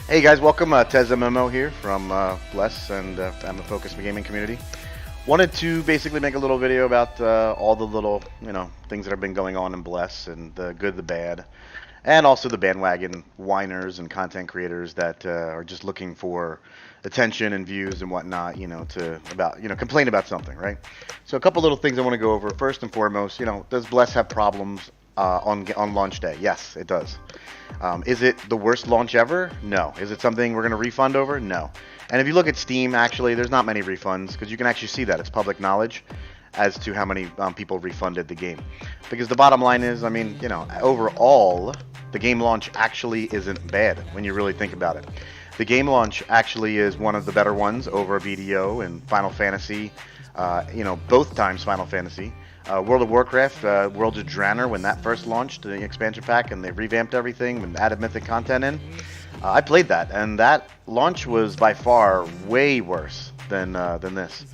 Hey guys, welcome. Tez MMO here from Bless and I'm a Focus Gaming community. Wanted to basically make a little video about all the little, things that have been going on in Bless and the good, the bad, and also the bandwagon whiners and content creators that are just looking for attention and views and whatnot, complain about something, right? So a couple little things I want to go over. First and foremost, does Bless have problems on launch day? Yes, it does. Is it the worst launch ever? No. Is it something we're going to refund over? No. And if you look at Steam, actually, there's not many refunds because you can actually see that. It's public knowledge as to how many people refunded the game. Because the bottom line is, overall, the game launch actually isn't bad when you really think about it. The game launch actually is one of the better ones over BDO and Final Fantasy, both times Final Fantasy. World of Warcraft, World of Draenor, when that first launched, the expansion pack, and they revamped everything and added mythic content in. I played that, and that launch was by far way worse than this.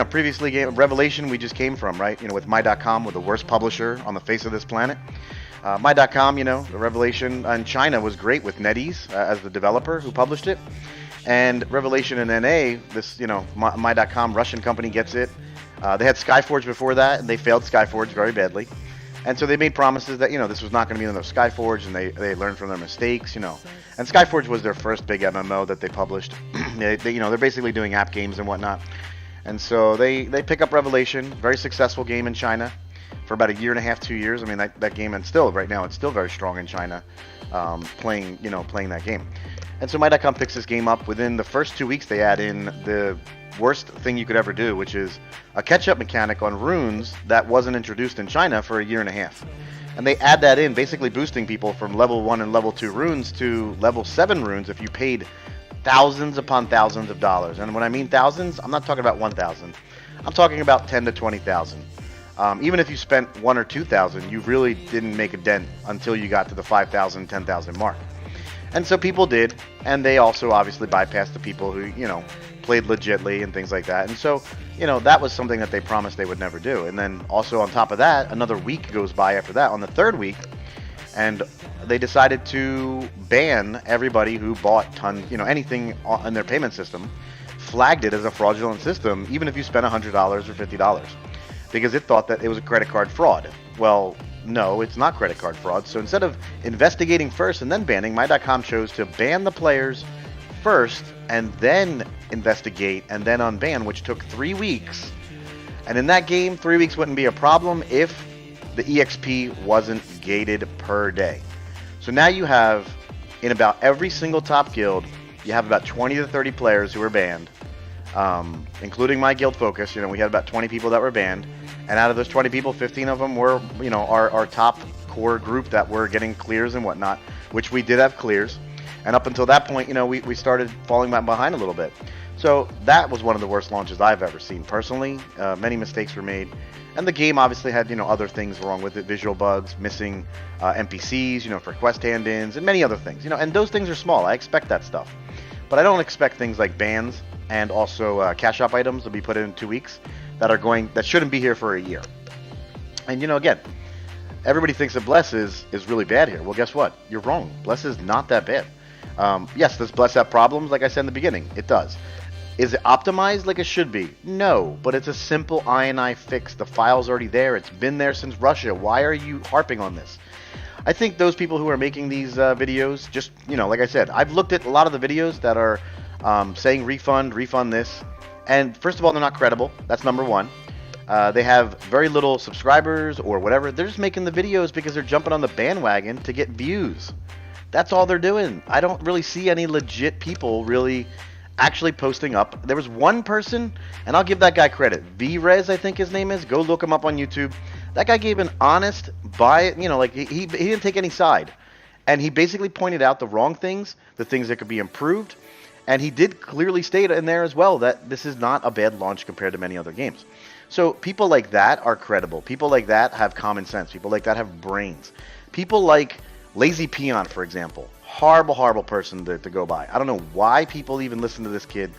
Previously, Revelation we just came from, right? With My.com, with the worst publisher on the face of this planet. My.com, the Revelation in China was great with NetEase as the developer who published it. And Revelation in NA, this, My.com Russian company gets it. They had Skyforge before that, and they failed Skyforge very badly. And so they made promises that, this was not going to be another Skyforge, and they learned from their mistakes, And Skyforge was their first big MMO that they published. They're basically doing app games and whatnot. And so they pick up Revelation, very successful game in China for about a year and a half, 2 years. That game, and still, right now, it's still very strong in China, playing that game. And so My.com picks this game up. Within the first 2 weeks, they add in the worst thing you could ever do, which is a catch-up mechanic on runes that wasn't introduced in China for a year and a half. And they add that in, basically boosting people from level 1 and level 2 runes to level 7 runes if you paid thousands upon thousands of dollars. And when I mean thousands, I'm not talking about 1,000. I'm talking about 10 to 20,000. Even if you spent 1 or 2,000, you really didn't make a dent until you got to the 5,000, 10,000 mark. And so people did, and they also obviously bypassed the people who, played legitly and things like that. And so, that was something that they promised they would never do. And then also on top of that, another week goes by after that, on the third week, and they decided to ban everybody who bought anything in their payment system, flagged it as a fraudulent system, even if you spent $100 or $50, because it thought that it was a credit card fraud. Well, no, it's not credit card fraud. So instead of investigating first and then banning, My.com chose to ban the players first and then investigate and then unban, which took 3 weeks. And in that game, 3 weeks wouldn't be a problem if the EXP wasn't gated per day. So now you have, in about every single top guild, you have about 20 to 30 players who are banned, including my guild Focus. We had about 20 people that were banned. And out of those 20 people, 15 of them were, our top core group that were getting clears and whatnot, which we did have clears. And up until that point, we started falling behind a little bit. So that was one of the worst launches I've ever seen personally. Many mistakes were made. And the game obviously had, other things wrong with it. Visual bugs, missing NPCs, for quest hand-ins, and many other things. And those things are small. I expect that stuff. But I don't expect things like bans and also cash shop items to be put in 2 weeks that shouldn't be here for a year. And, again, everybody thinks that Bless is really bad here. Well, guess what? You're wrong. Bless is not that bad. Yes, does Bless have problems? Like I said in the beginning, it does. Is it optimized like it should be? No, but it's a simple INI fix. The file's already there. It's been there since Russia. Why are you harping on this? I think those people who are making these videos, just, like I said, I've looked at a lot of the videos that are saying refund this. And first of all, they're not credible. That's number one. They have very little subscribers or whatever. They're just making the videos because they're jumping on the bandwagon to get views. That's all they're doing. I don't really see any legit people really actually posting up. There was one person, and I'll give that guy credit. VRez, I think his name is. Go look him up on YouTube. That guy gave an honest he didn't take any side. And he basically pointed out the wrong things, the things that could be improved. And he did clearly state in there as well that this is not a bad launch compared to many other games. So people like that are credible. People like that have common sense. People like that have brains. People like Lazy Peon, for example. Horrible person to go by. I don't know why people even listen to this kid.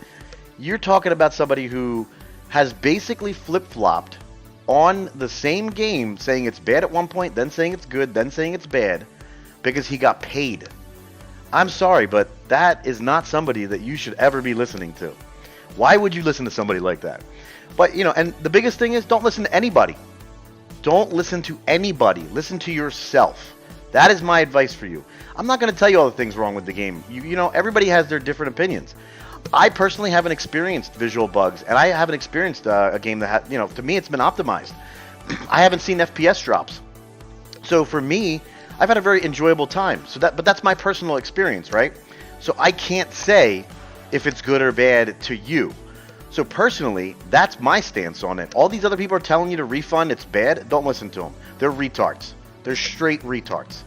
You're talking about somebody who has basically flip-flopped on the same game, saying it's bad at one point, then saying it's good, then saying it's bad, because he got paid. I'm sorry, but that is not somebody that you should ever be listening to. Why would you listen to somebody like that? But, and the biggest thing is don't listen to anybody. Don't listen to anybody. Listen to yourself. That is my advice for you. I'm not going to tell you all the things wrong with the game. Everybody has their different opinions. I personally haven't experienced visual bugs, and I haven't experienced a game that, to me, it's been optimized. I haven't seen FPS drops. So for me, I've had a very enjoyable time. But that's my personal experience, right? So I can't say if it's good or bad to you. So personally, that's my stance on it. All these other people are telling you to refund, it's bad. Don't listen to them. They're retards. They're straight retards.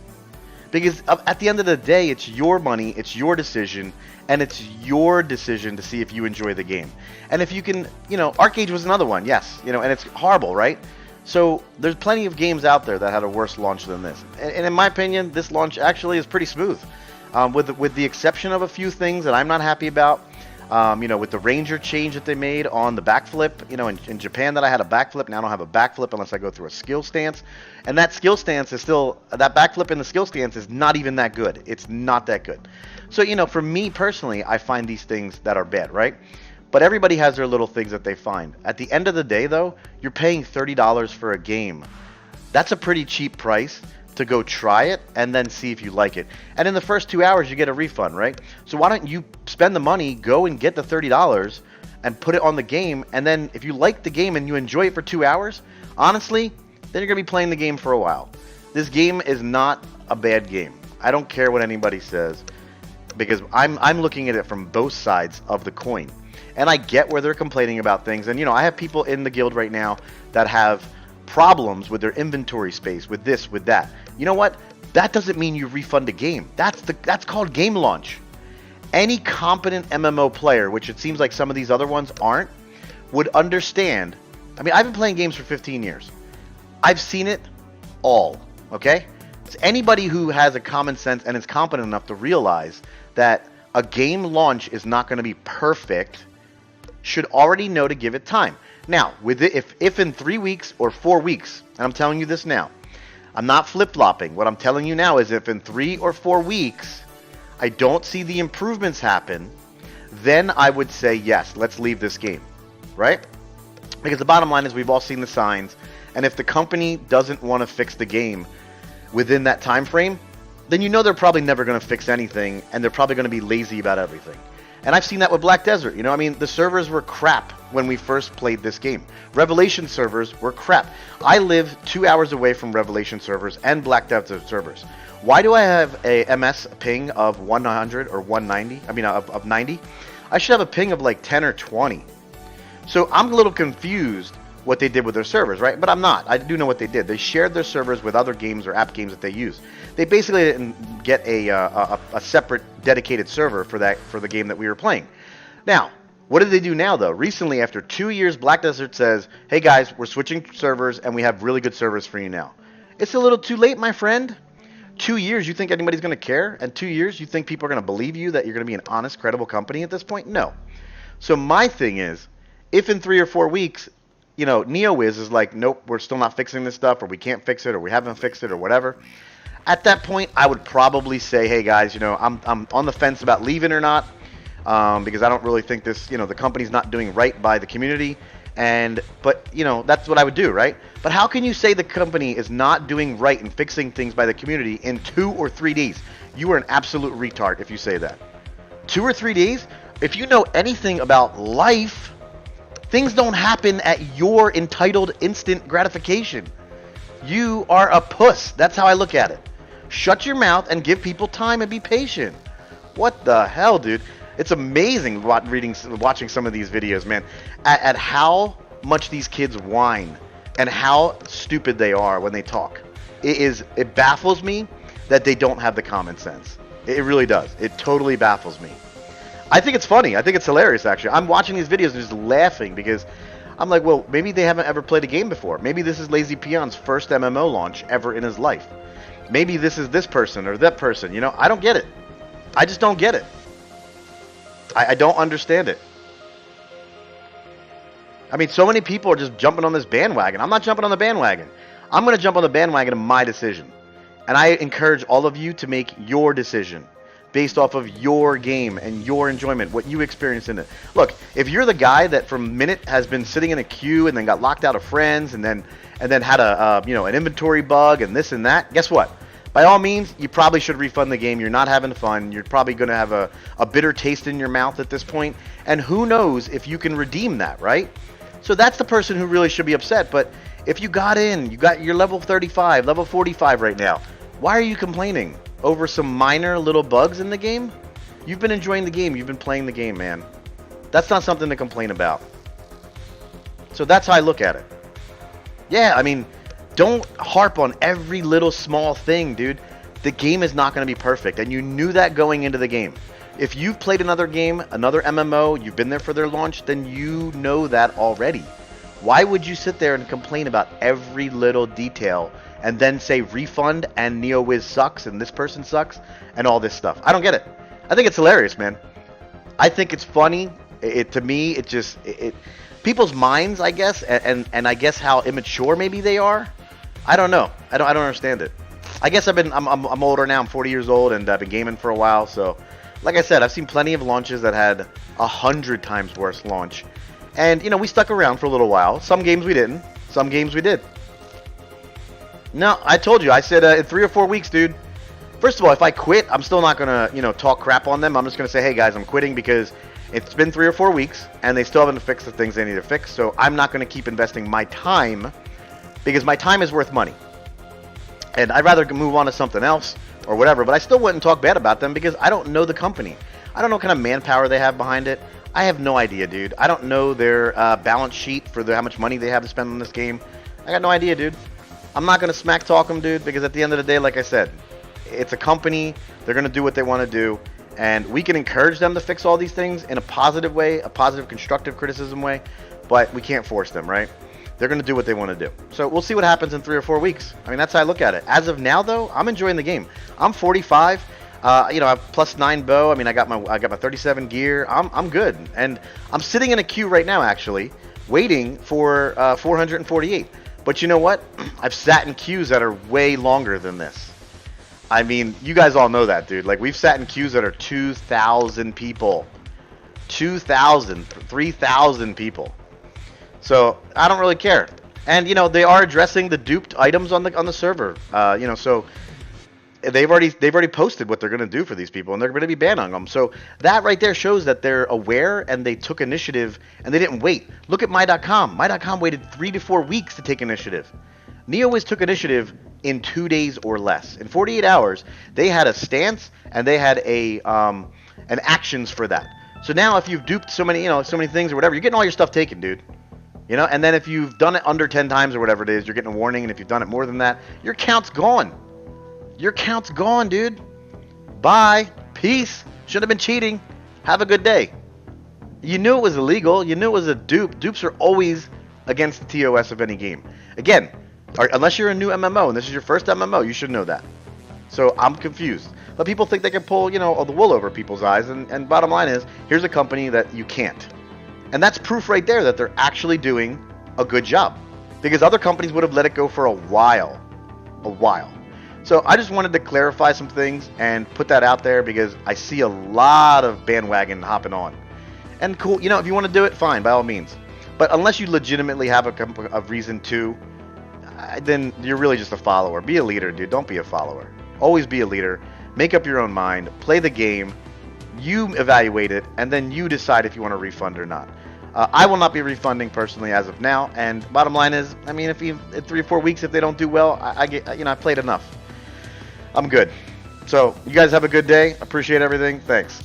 Because at the end of the day, it's your money, it's your decision, and it's your decision to see if you enjoy the game. And if you can, Arcade was another one, yes, and it's horrible, right? So there's plenty of games out there that had a worse launch than this. And in my opinion, this launch actually is pretty smooth. With the exception of a few things that I'm not happy about. With the Ranger change that they made on the backflip, in Japan that I had a backflip, now I don't have a backflip unless I go through a skill stance. And that skill stance is still, that backflip in the skill stance is not even that good. It's not that good. So, for me personally, I find these things that are bad, right? But everybody has their little things that they find. At the end of the day, though, you're paying $30 for a game. That's a pretty cheap price to go try it and then see if you like it. And in the first 2 hours, you get a refund, right? So why don't you spend the money, go and get the $30 and put it on the game, and then if you like the game and you enjoy it for 2 hours, honestly, then you're going to be playing the game for a while. This game is not a bad game. I don't care what anybody says, because I'm looking at it from both sides of the coin. And I get where they're complaining about things. And, I have people in the guild right now that have problems with their inventory space, with this, with that. You know what? That doesn't mean you refund a game. That's called game launch. Any competent MMO player, which it seems like some of these other ones aren't, would understand. I mean, I've been playing games for 15 years. I've seen it all, okay? It's anybody who has a common sense and is competent enough to realize that a game launch is not going to be perfect should already know to give it time. Now, with it, if in 3 weeks or 4 weeks, and I'm telling you this now, I'm not flip-flopping. What I'm telling you now is if in 3 or 4 weeks I don't see the improvements happen, then I would say, yes, let's leave this game, right? Because the bottom line is we've all seen the signs, and if the company doesn't want to fix the game within that time frame, then they're probably never going to fix anything, and they're probably going to be lazy about everything. And I've seen that with Black Desert. The servers were crap when we first played this game. Revelation servers were crap. I live 2 hours away from Revelation servers and Black Desert servers. Why do I have a MS ping of 100 or 190? I mean, of 90? I should have a ping of like 10 or 20. So I'm a little confused what they did with their servers, right? But I'm not. I do know what they did. They shared their servers with other games or app games that they use. They basically didn't get a separate dedicated server for the game that we were playing. Now, what did they do now, though? Recently, after 2 years, Black Desert says, hey guys, we're switching servers and we have really good servers for you now. It's a little too late, my friend. 2 years, you think anybody's going to care? And 2 years, you think people are going to believe you that you're going to be an honest, credible company at this point? No. So my thing is, if in 3 or 4 weeks, NeoWiz is like, nope, we're still not fixing this stuff, or we can't fix it, or we haven't fixed it, or whatever. At that point, I would probably say, hey guys, I'm on the fence about leaving or not, because I don't really think this, the company's not doing right by the community. But that's what I would do, right? But how can you say the company is not doing right and fixing things by the community in 2 or 3 days? You are an absolute retard if you say that. 2 or 3 days? If you know anything about life, things don't happen at your entitled instant gratification. You are a puss. That's how I look at it. Shut your mouth and give people time and be patient. What the hell, dude? It's amazing watching some of these videos, man, at how much these kids whine and how stupid they are when they talk. It baffles me that they don't have the common sense. It really does. It totally baffles me. I think it's funny. I think it's hilarious, actually. I'm watching these videos and just laughing because I'm like, well, maybe they haven't ever played a game before. Maybe this is Lazy Peon's first MMO launch ever in his life. Maybe this is this person or that person. I don't get it. I just don't get it. I don't understand it. I mean, so many people are just jumping on this bandwagon. I'm not jumping on the bandwagon. I'm going to jump on the bandwagon of my decision. And I encourage all of you to make your decision. based off of your game and your enjoyment, what you experience in it. Look, if you're the guy that from a minute has been sitting in a queue and then got locked out of friends and then had a an inventory bug and this and that, guess what? By all means, you probably should refund the game. You're not having fun. You're probably going to have a bitter taste in your mouth at this point. And who knows if you can redeem that, right? So that's the person who really should be upset. But if you got in, you got your level 35, level 45 right now, why are you complaining over some minor little bugs in the game? You've been enjoying the game. You've been playing the game, man. That's not something to complain about. So that's how I look at it. Yeah, I mean, don't harp on every little small thing, dude. The game is not going to be perfect, and you knew that going into the game. If you've played another game, another MMO, you've been there for their launch, then you know that already. Why would you sit there and complain about every little detail and then say refund and NeoWiz sucks and this person sucks and all this stuff? I don't get it. I think it's hilarious, man. I think it's funny. To me, it just people's minds, I guess, and I guess how immature maybe they are. I don't know. I don't understand it. I guess I'm older now. I'm 40 years old and I've been gaming for a while. So, like I said, I've seen plenty of launches that had 100 times worse launch. And, we stuck around for a little while. Some games we didn't. Some games we did. No, I told you. I said in 3 or 4 weeks, dude. First of all, if I quit, I'm still not going to, talk crap on them. I'm just going to say, hey, guys, I'm quitting because it's been 3 or 4 weeks and they still haven't fixed the things they need to fix. So I'm not going to keep investing my time because my time is worth money. And I'd rather move on to something else or whatever. But I still wouldn't talk bad about them because I don't know the company. I don't know what kind of manpower they have behind it. I have no idea, dude. I don't know their balance sheet for how much money they have to spend on this game. I got no idea, dude. I'm not going to smack talk them, dude, because at the end of the day, like I said, it's a company. They're going to do what they want to do. And we can encourage them to fix all these things in a positive way, a positive, constructive criticism way. But we can't force them, right? They're going to do what they want to do. So we'll see what happens in 3 or 4 weeks. I mean, that's how I look at it. As of now, though, I'm enjoying the game. I'm 45. I have +9 bow. I mean, I got my 37 gear. I'm good, and I'm sitting in a queue right now, actually, waiting for 448. But you know what? I've sat in queues that are way longer than this. I mean, you guys all know that, dude. Like, we've sat in queues that are 2,000 people, 2,000, 3,000 people. So I don't really care. And they are addressing the duped items on the server. So. They've already posted what they're going to do for these people, and they're going to be banning them. So that right there shows that they're aware and they took initiative and they didn't wait. Look at my.com. My.com waited 3 to 4 weeks to take initiative. NeoWiz took initiative in 2 days or less. In 48 hours, they had a stance and they had an actions for that. So now if you've duped so many things or whatever, you're getting all your stuff taken, dude. And then if you've done it under 10 times or whatever it is, you're getting a warning, and if you've done it more than that, your count's gone. Your count's gone, dude. Bye. Peace. Should have been cheating. Have a good day. You knew it was illegal. You knew it was a dupe. Dupes are always against the TOS of any game. Again, unless you're a new MMO and this is your first MMO, you should know that. So I'm confused. But people think they can pull, all the wool over people's eyes. And bottom line is, here's a company that you can't. And that's proof right there that they're actually doing a good job. Because other companies would have let it go for a while. So I just wanted to clarify some things and put that out there because I see a lot of bandwagon hopping on. And cool, if you want to do it, fine, by all means. But unless you legitimately have a reason to, then you're really just a follower. Be a leader, dude. Don't be a follower. Always be a leader. Make up your own mind. Play the game. You evaluate it, and then you decide if you want to refund or not. I will not be refunding personally as of now. And bottom line is, I mean, if in 3 or 4 weeks, if they don't do well, I played enough. I'm good. So you guys have a good day. Appreciate everything. Thanks.